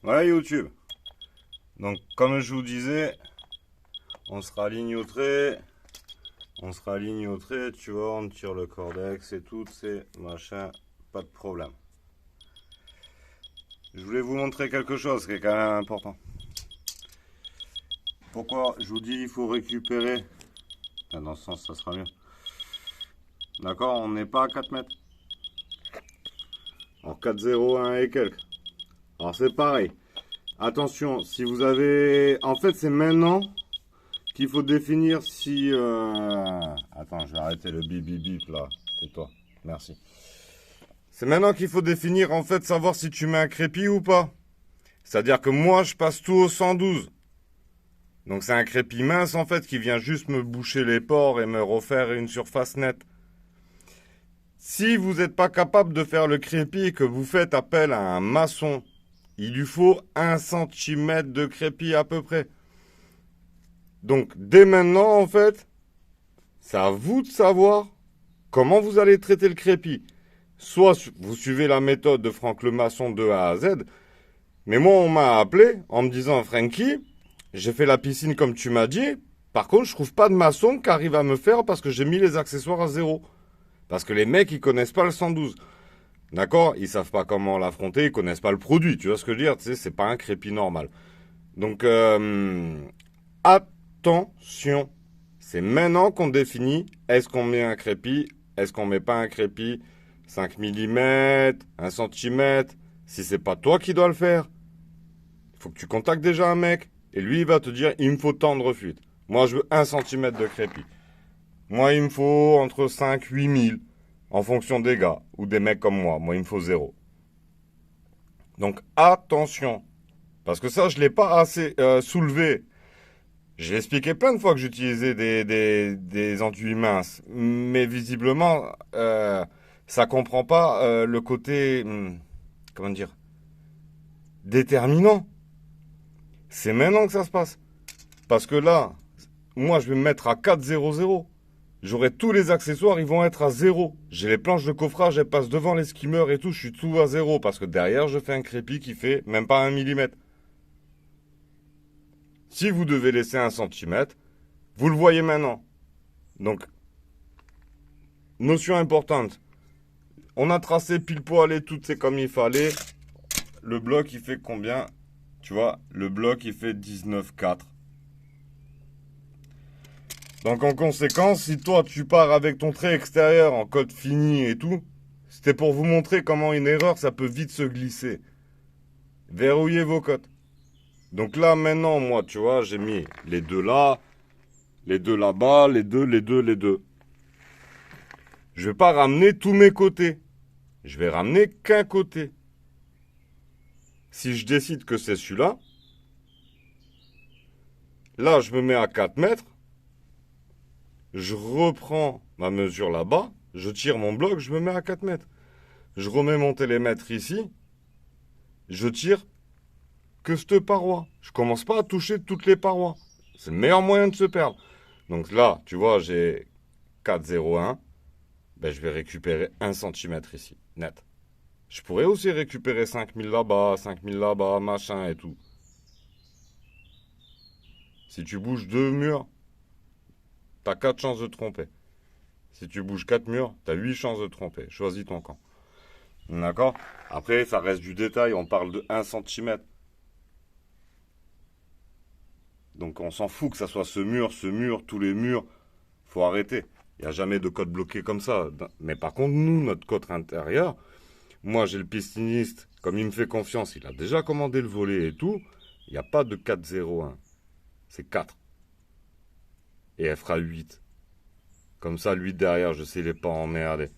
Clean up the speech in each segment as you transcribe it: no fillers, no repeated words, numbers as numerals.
Voilà YouTube. Donc comme je vous disais, on se raligne au trait. On se raligne au trait, tu vois, on tire le cordex et tout, c'est machin, pas de problème. Je voulais vous montrer quelque chose qui est quand même important. Pourquoi je vous dis il faut récupérer. Enfin, dans ce sens, ça sera mieux. D'accord, on n'est pas à 4 mètres. En 4,01 et quelques. Alors c'est pareil. Attention, si vous avez... En fait, c'est maintenant qu'il faut définir si... Attends, je vais arrêter le bip bip bip là. Tais-toi. Merci. C'est maintenant qu'il faut définir, en fait, savoir si tu mets un crépi ou pas. C'est-à-dire que moi, je passe tout au 112. Donc c'est un crépi mince, en fait, qui vient juste me boucher les pores et me refaire une surface nette. Si vous n'êtes pas capable de faire le crépi et que vous faites appel à un maçon, il lui faut 1 cm de crépi à peu près. Donc dès maintenant, en fait, c'est à vous de savoir comment vous allez traiter le crépi. Soit vous suivez la méthode de Franck le maçon de A à Z, mais moi on m'a appelé en me disant Frankie, j'ai fait la piscine comme tu m'as dit, par contre je trouve pas de maçon qui arrive à me faire parce que j'ai mis les accessoires à zéro. Parce que les mecs ils connaissent pas le 112. D'accord? Ils savent pas comment l'affronter, ils connaissent pas le produit, tu vois ce que je veux dire? Tu sais, c'est pas un crépi normal. Donc attention, c'est maintenant qu'on définit est-ce qu'on met un crépi, est-ce qu'on met pas un crépi, 5 mm, 1 cm. Si c'est pas toi qui dois le faire, il faut que tu contactes déjà un mec et lui il va te dire il me faut tant de fuite. Moi je veux 1 cm de crépi. Moi il me faut entre 5 et 8 000 en fonction des gars ou des mecs comme moi. Moi il me faut zéro. Donc attention, parce que ça je l'ai pas assez soulevé. J'ai expliqué plein de fois que j'utilisais des enduits minces, mais visiblement, ça comprend pas le côté, comment dire, déterminant. C'est maintenant que ça se passe. Parce que là, moi, je vais me mettre à 4,00. J'aurai tous les accessoires, ils vont être à zéro. J'ai les planches de coffrage, elles passent devant les skimmers et tout, je suis tout à zéro. Parce que derrière, je fais un crépi qui fait même pas 1 millimètre. Si vous devez laisser 1 centimètre, vous le voyez maintenant. Donc, notion importante. On a tracé pile poil et tout, c'est comme il fallait. Le bloc, il fait combien? Tu vois, le bloc, il fait 19,4. Donc, en conséquence, si toi, tu pars avec ton trait extérieur en code fini et tout, c'était pour vous montrer comment une erreur, ça peut vite se glisser. Verrouillez vos codes. Donc là, maintenant, moi, tu vois, j'ai mis les deux là, les deux là-bas, les deux, les deux, les deux. Je vais pas ramener tous mes côtés. Je vais ramener qu'un côté. Si je décide que c'est celui-là, là, je me mets à 4 mètres. Je reprends ma mesure là-bas. Je tire mon bloc, je me mets à 4 mètres. Je remets mon télémètre ici. Je tire que cette paroi. Je commence pas à toucher toutes les parois. C'est le meilleur moyen de se perdre. Donc là, tu vois, j'ai 4,01. Ben, je vais récupérer 1 centimètre ici, net. Je pourrais aussi récupérer 5 000 là-bas, 5 000 là-bas, machin et tout. Si tu bouges 2 murs, t'as 4 chances de te tromper. Si tu bouges 4 murs, t'as 8 chances de te tromper. Choisis ton camp. D'accord? Après, ça reste du détail. On parle de 1 centimètre. Donc on s'en fout que ça soit ce mur, tous les murs. Faut arrêter. Il n'y a jamais de code bloqué comme ça. Mais par contre, nous, notre code intérieur, moi j'ai le pisciniste, comme il me fait confiance, il a déjà commandé le volet et tout. Il n'y a pas de 4,01. C'est 4. Et elle fera 8. Comme ça, lui derrière, je sais, il n'est pas emmerdé.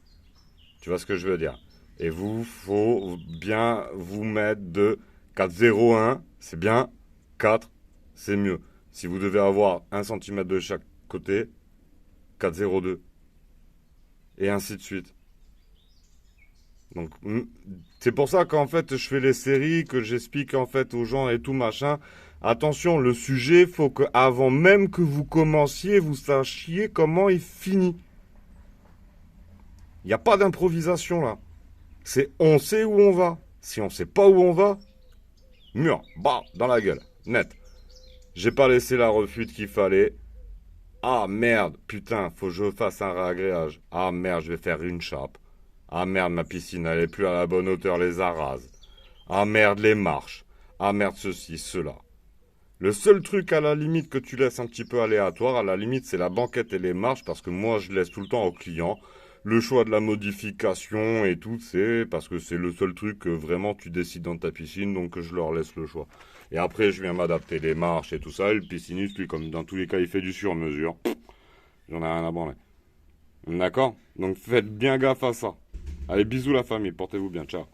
Tu vois ce que je veux dire? Et vous, faut bien vous mettre de 4,01. C'est bien. 4, c'est mieux. Si vous devez avoir 1 cm de chaque côté, 4,02. Et ainsi de suite. Donc, c'est pour ça qu'en fait, je fais les séries, que j'explique en fait aux gens et tout machin. Attention, le sujet, faut que avant même que vous commenciez, vous sachiez comment il finit. Il n'y a pas d'improvisation là. C'est on sait où on va. Si on ne sait pas où on va, Mur, bah, dans la gueule, net. J'ai pas laissé la refute qu'il fallait. Ah merde, putain, faut que je fasse un réagréage. Ah merde, je vais faire une chape. Ah merde, ma piscine, elle est plus à la bonne hauteur, les arases. Ah merde, les marches. Ah merde, ceci, cela. Le seul truc à la limite que tu laisses un petit peu aléatoire, à la limite, c'est la banquette et les marches, parce que moi, je laisse tout le temps au client. Le choix de la modification et tout, c'est parce que c'est le seul truc que vraiment tu décides dans ta piscine, donc je leur laisse le choix. Et après, je viens m'adapter les marches et tout ça. Et le pisciniste, lui, comme dans tous les cas, il fait du sur-mesure. J'en ai rien à branler. D'accord? Donc faites bien gaffe à ça. Allez, bisous la famille, portez-vous bien, ciao.